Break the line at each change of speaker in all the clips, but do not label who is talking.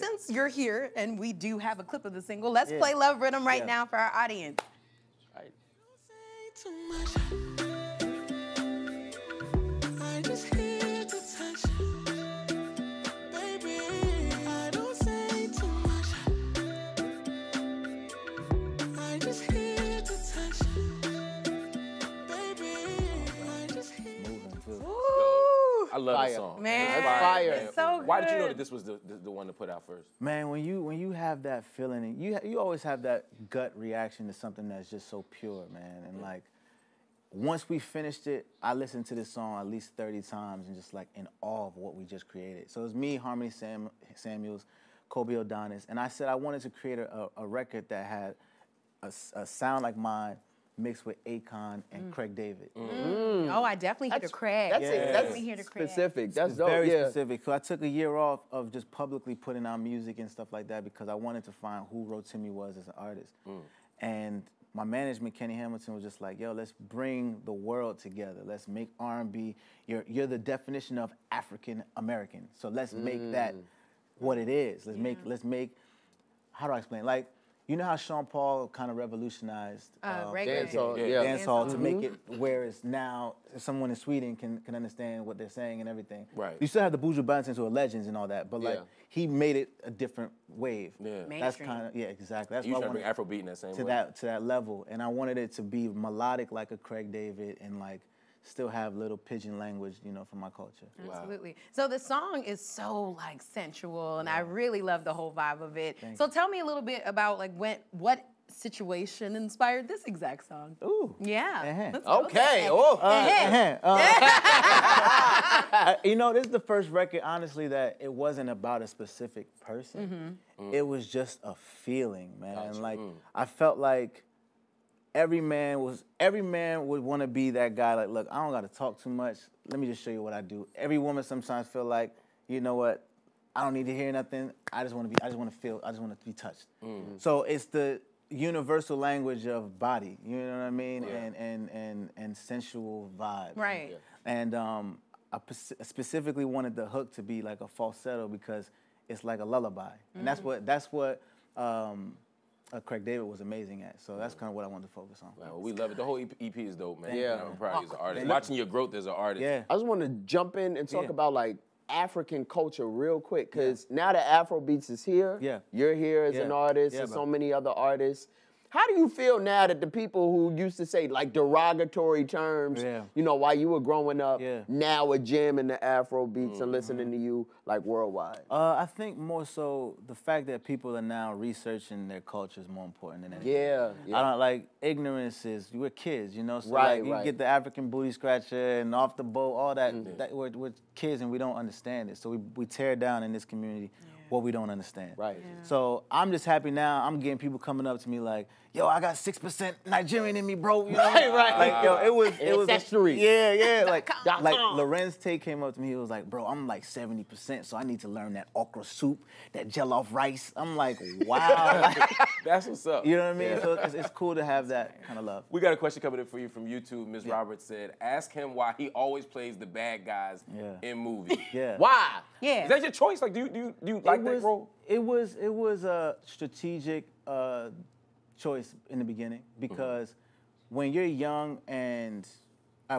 since you're here and we do have a clip of the single, let's play Love Rhythm right now for our audience.
Right.
I just here to touch. Baby, I don't say too much. I just here to touch. Baby, I just here.
I love the song.
Man,
That's
fire.
It's so good.
Why did you know that this was the one to put out first?
Man, when you have that feeling, and you always have that gut reaction to something that's just so pure, man. And like, once we finished it, I listened to this song at least 30 times and just like in awe of what we just created. So it was me, Harmony Samuels, Kobe O'Donis, and I said I wanted to create a record that had a sound like mine, mixed with Akon and Craig David.
Oh, I definitely hear the Craig.
That's
Definitely hear the Craig.
specific. That's
It's
dope.
very
Yeah.
specific. So I took a year off of just publicly putting out music and stuff like that because I wanted to find who Rotimi was as an artist. And my management, Kenny Hamilton, was just like, yo, let's bring the world together. Let's make R&B. You're the definition of African American. So let's make that what it is. Let's make, how do I explain? Like, you know how Sean Paul kind of revolutionized
Reggae.
dancehall to make it where it's now someone in Sweden can understand what they're saying and everything.
Right.
You still have the Buju Bantans who are legends and all that, but like he made it a different wave.
Yeah.
That's kind of exactly. That's
You
what I
trying to bring
wanted
Afrobeat in that same
to
way.
that level, and I wanted it to be melodic like a Craig David and like still have little pidgin language, you know, from my culture.
Absolutely. So the song is so like sensual, and I really love the whole vibe of it. So tell me a little bit about like what situation inspired this exact song?
Ooh.
Yeah. Let's go
Okay.
there.
You know, this is the first record, honestly, that it wasn't about a specific person. It was just a feeling, man. And like, I felt like every man would want to be that guy. Like, look, I don't got to talk too much. Let me just show you what I do. Every woman sometimes feel like, you know what? I don't need to hear nothing. I just want to feel. I just want to be touched. So it's the universal language of body. You know what I mean? And sensual vibes.
Right.
And I specifically wanted the hook to be like a falsetto because it's like a lullaby. And that's what Craig David was amazing at. So that's kind of what I wanted to focus on.
Well, we love it. The whole EP is dope, man.
Yeah.
You know, I'm proud of you as an artist. Watching your growth as an artist.
Yeah.
I just want to jump in and talk about like African culture real quick, because now that Afrobeats is here, you're here as an artist, and so many other artists. How do you feel now that the people who used to say like derogatory terms, you know, while you were growing up, now are jamming the Afro beats and listening to you like worldwide?
I think more so the fact that people are now researching their culture is more important than anything. I don't like ignorance is, we're kids, you know, so like you get the African booty scratcher and off the boat, all that, that we're kids and we don't understand it. So we tear down in this community what we don't understand. So I'm just happy now. I'm getting people coming up to me like, yo, I got 6% Nigerian in me, bro. You know? Like, yo, it was
ancestry.
Like Lorenz Tate came up to me. He was like, bro, I'm like 70%, so I need to learn that okra soup, that jollof rice. I'm like, wow.
That's what's up.
You know what I mean? So it's cool to have that kind of love.
We got a question coming in for you from YouTube. Ms. Roberts said, ask him why he always plays the bad guys in movies.
Why?
Is that your choice? Like, do you like that role?
It was a strategic choice in the beginning because when you're young and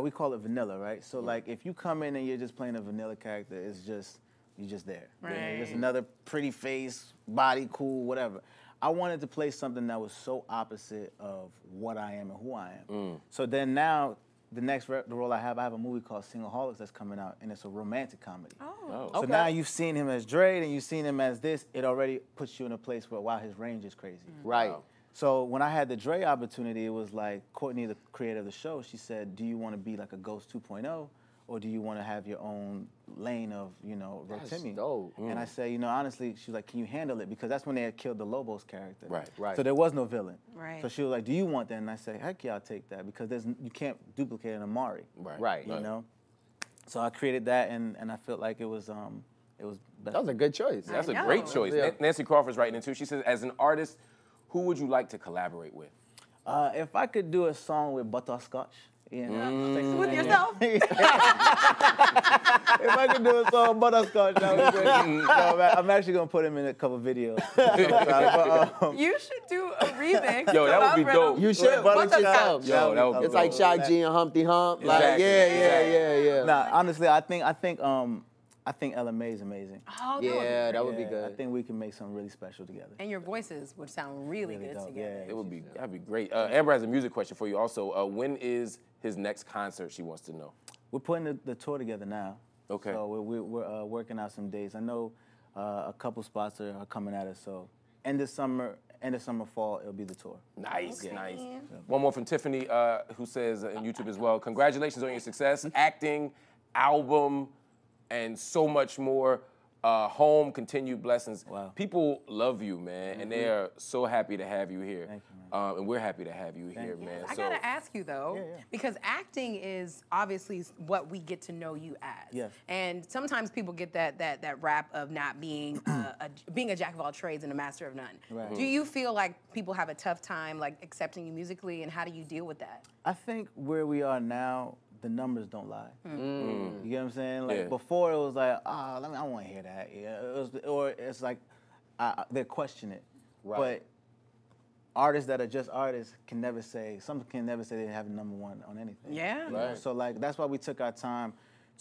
we call it vanilla, right? So like if you come in and you're just playing a vanilla character, you're just there.
Right.
Just another pretty face, body, cool, whatever. I wanted to play something that was so opposite of what I am and who I am. So then now, the next role I have a movie called Singleholics that's coming out, and it's a romantic comedy. So now you've seen him as Dre, and you've seen him as this. It already puts you in a place where, wow, his range is crazy.
Right.
So when I had the Dre opportunity, it was like Courtney, the creator of the show, she said, do you want to be like a Ghost 2.0, or do you want to have your own lane of, you know, Rotimi? And I said, you know, honestly, she was like, can you handle it? Because that's when they had killed the Lobos character.
Right.
So there was no villain.
Right.
So she was like, do you want that? And I said, heck yeah, I'll take that, because you can't duplicate an Amari.
Right.
You know? So I created that, and I felt like it was best.
That was a good choice.
That's a great choice. Nancy Crawford's writing in too. She says, as an artist, who would you like to collaborate with?
If I could do a song with Butterscotch, Yeah.
With yourself?
If I could do a song butterscotch, that would be great. No, man, I'm actually gonna put him in a couple videos.
You should do a remix.
Yo, that would be dope.
You should, but it's yourself.
Yo, that would be
It's like Shock G and Humpty Hump. Like,
Exactly.
yeah.
Nah, honestly, I think LMA is amazing.
Oh,
Yeah, that would be
I
good.
think we can make something really special together.
And your voices would sound really good
dope,
together.
It would be, that'd be great. Amber has a music question for you also. When is his next concert, she wants to know?
We're putting the tour together now.
Okay.
So we're working out some dates. I know a couple spots are coming at us. So end of summer, fall, it'll be the tour.
Nice, nice. One more from Tiffany, who says on YouTube as well, congratulations on your success, acting, album, and so much more. Home, continued blessings.
Wow.
People love you, man, and they are so happy to have you here.
Thank you, man.
And we're happy to have you here, man.
I gotta ask you though, because acting is obviously what we get to know you as.
Yes.
And sometimes people get that rap of not being being a jack of all trades and a master of none.
Right.
Do you feel like people have a tough time like accepting you musically, and how do you deal with that?
I think where we are now, the numbers don't lie. You get what I'm saying? Like before, it was like, I want to hear that. Yeah, or it's like they question it.
Right.
But artists that are just artists can never say they have a #1 on anything.
Yeah.
You know? So like that's why we took our time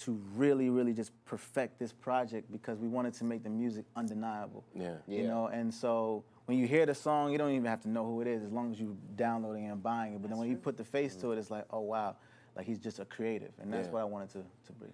to really, really just perfect this project, because we wanted to make the music undeniable.
Yeah.
You know, and so when you hear the song, you don't even have to know who it is as long as you downloading it and buying it. But then when you put the face to it, it's like, oh wow. Like he's just a creative, and that's what I wanted to bring.